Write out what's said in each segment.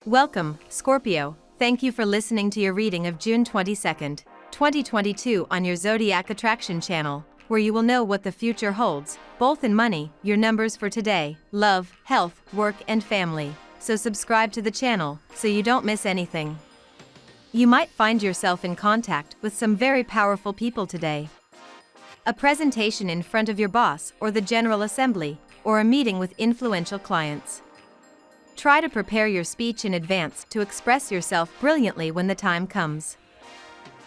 Welcome, Scorpio. Thank you for listening to your reading of June 22nd, 2022 on your Zodiac Attraction channel, where you will know what the future holds, both in money, your numbers for today, love, health, work and family. So subscribe to the channel, so you don't miss anything. You might find yourself in contact with some very powerful people today. A presentation in front of your boss or the General Assembly, or a meeting with influential clients. Try to prepare your speech in advance to express yourself brilliantly when the time comes.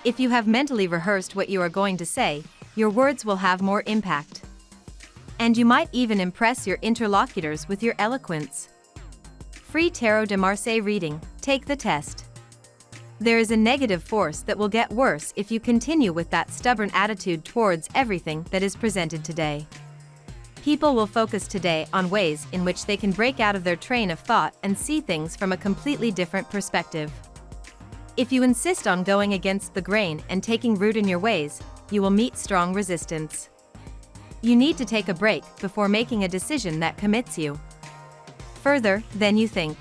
If you have mentally rehearsed what you are going to say, your words will have more impact. And you might even impress your interlocutors with your eloquence. Free Tarot de Marseille reading, take the test. There is a negative force that will get worse if you continue with that stubborn attitude towards everything that is presented today. People will focus today on ways in which they can break out of their train of thought and see things from a completely different perspective. If you insist on going against the grain and taking root in your ways, you will meet strong resistance. You need to take a break before making a decision that commits you further than you think.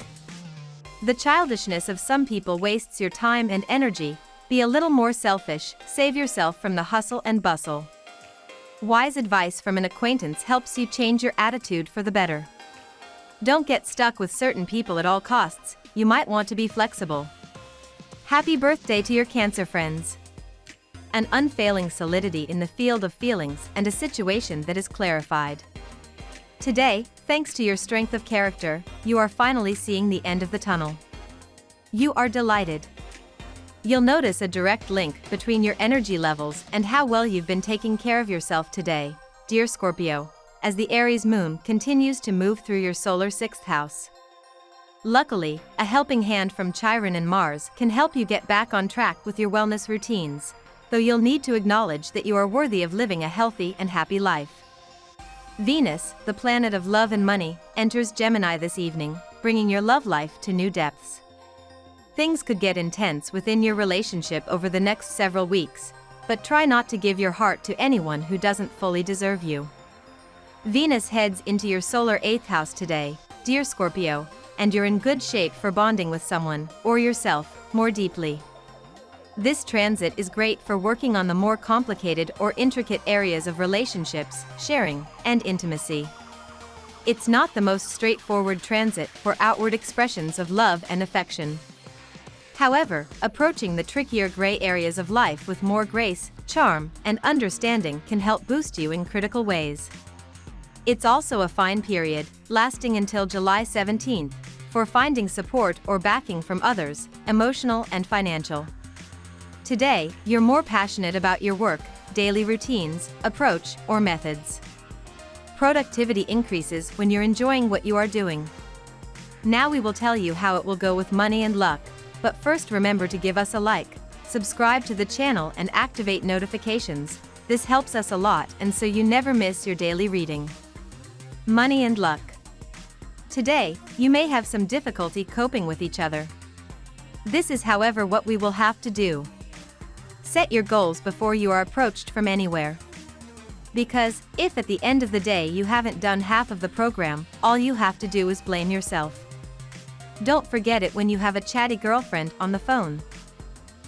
The childishness of some people wastes your time and energy. Be a little more selfish, save yourself from the hustle and bustle. Wise advice from an acquaintance helps you change your attitude for the better. Don't get stuck with certain people at all costs, you might want to be flexible. Happy birthday to your Cancer friends. An unfailing solidity in the field of feelings and a situation that is clarified. Today, thanks to your strength of character, you are finally seeing the end of the tunnel. You are delighted. You'll notice a direct link between your energy levels and how well you've been taking care of yourself today, dear Scorpio, as the Aries moon continues to move through your solar 6th house. Luckily, a helping hand from Chiron and Mars can help you get back on track with your wellness routines, though you'll need to acknowledge that you are worthy of living a healthy and happy life. Venus, the planet of love and money, enters Gemini this evening, bringing your love life to new depths. Things could get intense within your relationship over the next several weeks, but try not to give your heart to anyone who doesn't fully deserve you. Venus heads into your solar 8th house today, dear Scorpio, and you're in good shape for bonding with someone, or yourself, more deeply. This transit is great for working on the more complicated or intricate areas of relationships, sharing, and intimacy. It's not the most straightforward transit for outward expressions of love and affection. However, approaching the trickier gray areas of life with more grace, charm, and understanding can help boost you in critical ways. It's also a fine period, lasting until July 17th, for finding support or backing from others, emotional and financial. Today, you're more passionate about your work, daily routines, approach, or methods. Productivity increases when you're enjoying what you are doing. Now we will tell you how it will go with money and luck. But first remember to give us a like, subscribe to the channel and activate notifications. This helps us a lot and so you never miss your daily reading. Money and luck. Today, you may have some difficulty coping with each other. This is however what we will have to do. Set your goals before you are approached from anywhere. Because, if at the end of the day you haven't done half of the program, all you have to do is blame yourself. Don't forget it when you have a chatty girlfriend on the phone.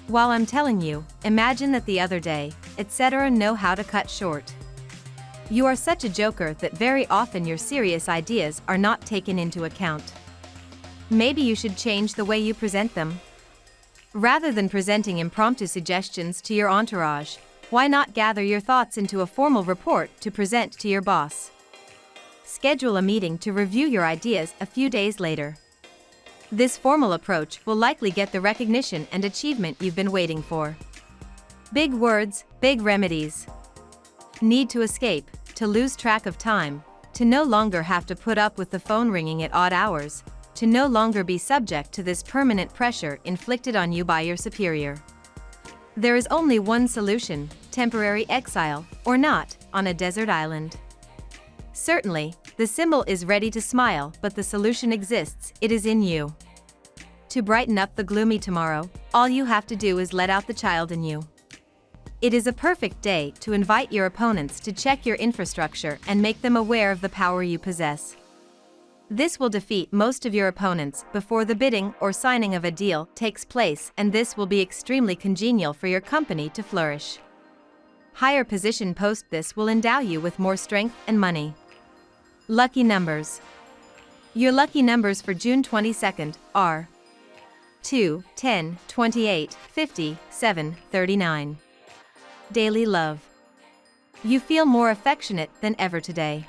While I'm telling you, imagine that the other day, etc. Know how to cut short. You are such a joker that very often your serious ideas are not taken into account. Maybe you should change the way you present them. Rather than presenting impromptu suggestions to your entourage, why not gather your thoughts into a formal report to present to your boss? Schedule a meeting to review your ideas a few days later. This formal approach will likely get the recognition and achievement you've been waiting for. Big words, big remedies. Need to escape, to lose track of time, to no longer have to put up with the phone ringing at odd hours, to no longer be subject to this permanent pressure inflicted on you by your superior. There is only one solution: temporary exile, or not, on a desert island. Certainly, the symbol is ready to smile, but the solution exists, it is in you. To brighten up the gloomy tomorrow, all you have to do is let out the child in you. It is a perfect day to invite your opponents to check your infrastructure and make them aware of the power you possess. This will defeat most of your opponents before the bidding or signing of a deal takes place, and this will be extremely congenial for your company to flourish. Higher position post this will endow you with more strength and money. Lucky numbers. Your lucky numbers for June 22nd are 2, 10, 28, 50, 7, 39. Daily love. You feel more affectionate than ever today.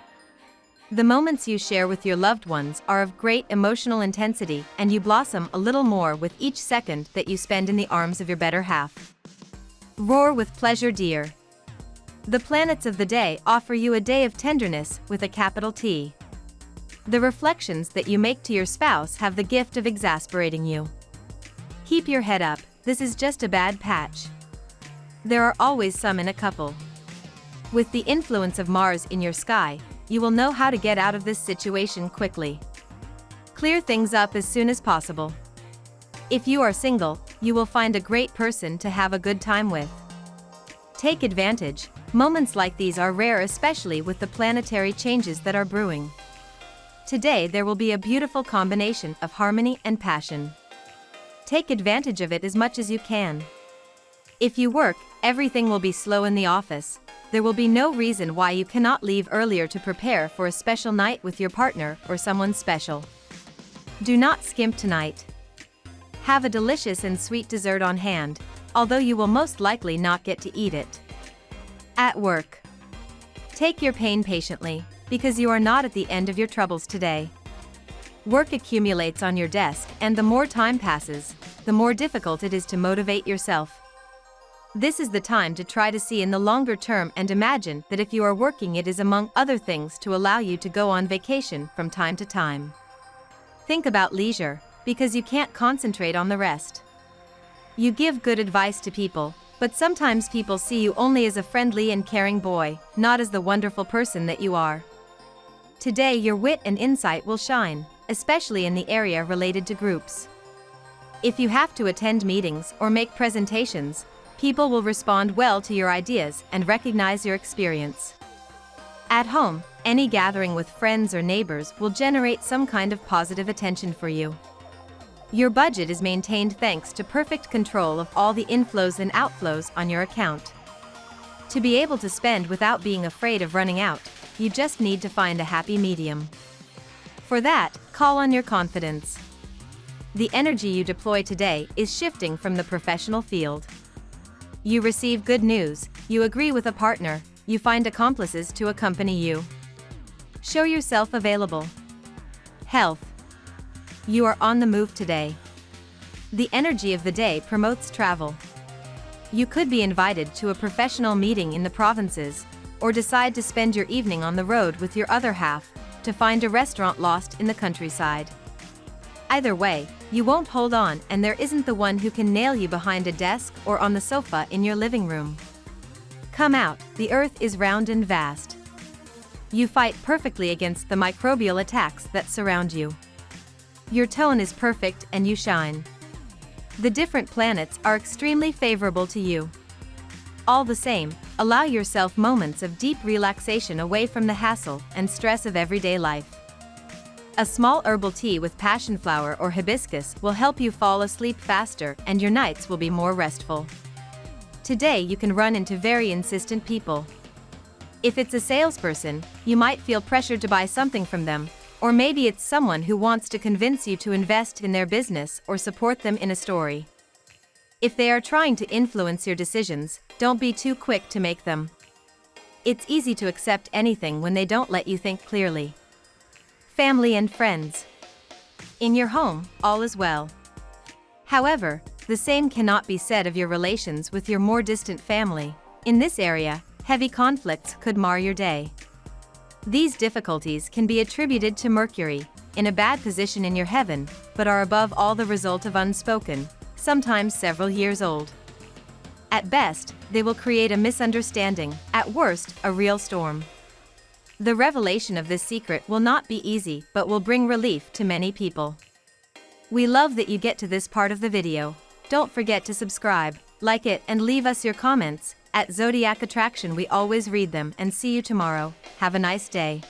The moments you share with your loved ones are of great emotional intensity, and you blossom a little more with each second that you spend in the arms of your better half. Roar with pleasure, dear. The planets of the day offer you a day of tenderness with a capital T. The reflections that you make to your spouse have the gift of exasperating you. Keep your head up, this is just a bad patch. There are always some in a couple. With the influence of Mars in your sky, you will know how to get out of this situation quickly. Clear things up as soon as possible. If you are single, you will find a great person to have a good time with. Take advantage. Moments like these are rare, especially with the planetary changes that are brewing. Today there will be a beautiful combination of harmony and passion. Take advantage of it as much as you can. If you work, everything will be slow in the office. There will be no reason why you cannot leave earlier to prepare for a special night with your partner or someone special. Do not skimp tonight. Have a delicious and sweet dessert on hand, although you will most likely not get to eat it. At work. Take your pain patiently, because you are not at the end of your troubles today. Work accumulates on your desk, and the more time passes, the more difficult it is to motivate yourself. This is the time to try to see in the longer term and imagine that if you are working, it is among other things to allow you to go on vacation from time to time. Think about leisure, because you can't concentrate on the rest. You give good advice to people, but sometimes people see you only as a friendly and caring boy, not as the wonderful person that you are. Today your wit and insight will shine, especially in the area related to groups. If you have to attend meetings or make presentations, people will respond well to your ideas and recognize your experience. At home, any gathering with friends or neighbors will generate some kind of positive attention for you. Your budget is maintained thanks to perfect control of all the inflows and outflows on your account. To be able to spend without being afraid of running out, you just need to find a happy medium. For that, call on your confidence. The energy you deploy today is shifting from the professional field. You receive good news, you agree with a partner, you find accomplices to accompany you. Show yourself available. Health. You are on the move today. The energy of the day promotes travel. You could be invited to a professional meeting in the provinces, or decide to spend your evening on the road with your other half, to find a restaurant lost in the countryside. Either way, you won't hold on, and there isn't the one who can nail you behind a desk or on the sofa in your living room. Come out, the earth is round and vast. You fight perfectly against the microbial attacks that surround you. Your tone is perfect and you shine. The different planets are extremely favorable to you. All the same, allow yourself moments of deep relaxation away from the hassle and stress of everyday life. A small herbal tea with passion flower or hibiscus will help you fall asleep faster, and your nights will be more restful. Today you can run into very insistent people. If it's a salesperson, you might feel pressured to buy something from them, or maybe it's someone who wants to convince you to invest in their business or support them in a story. If they are trying to influence your decisions, don't be too quick to make them. It's easy to accept anything when they don't let you think clearly. Family and friends. In your home, all is well. However, the same cannot be said of your relations with your more distant family. In this area, heavy conflicts could mar your day. These difficulties can be attributed to Mercury, in a bad position in your heaven, but are above all the result of unspoken, sometimes several years old. At best, they will create a misunderstanding, at worst, a real storm. The revelation of this secret will not be easy, but will bring relief to many people. We love that you get to this part of the video. Don't forget to subscribe, like it, and leave us your comments. At Zodiac Attraction we always read them, and see you tomorrow. Have a nice day.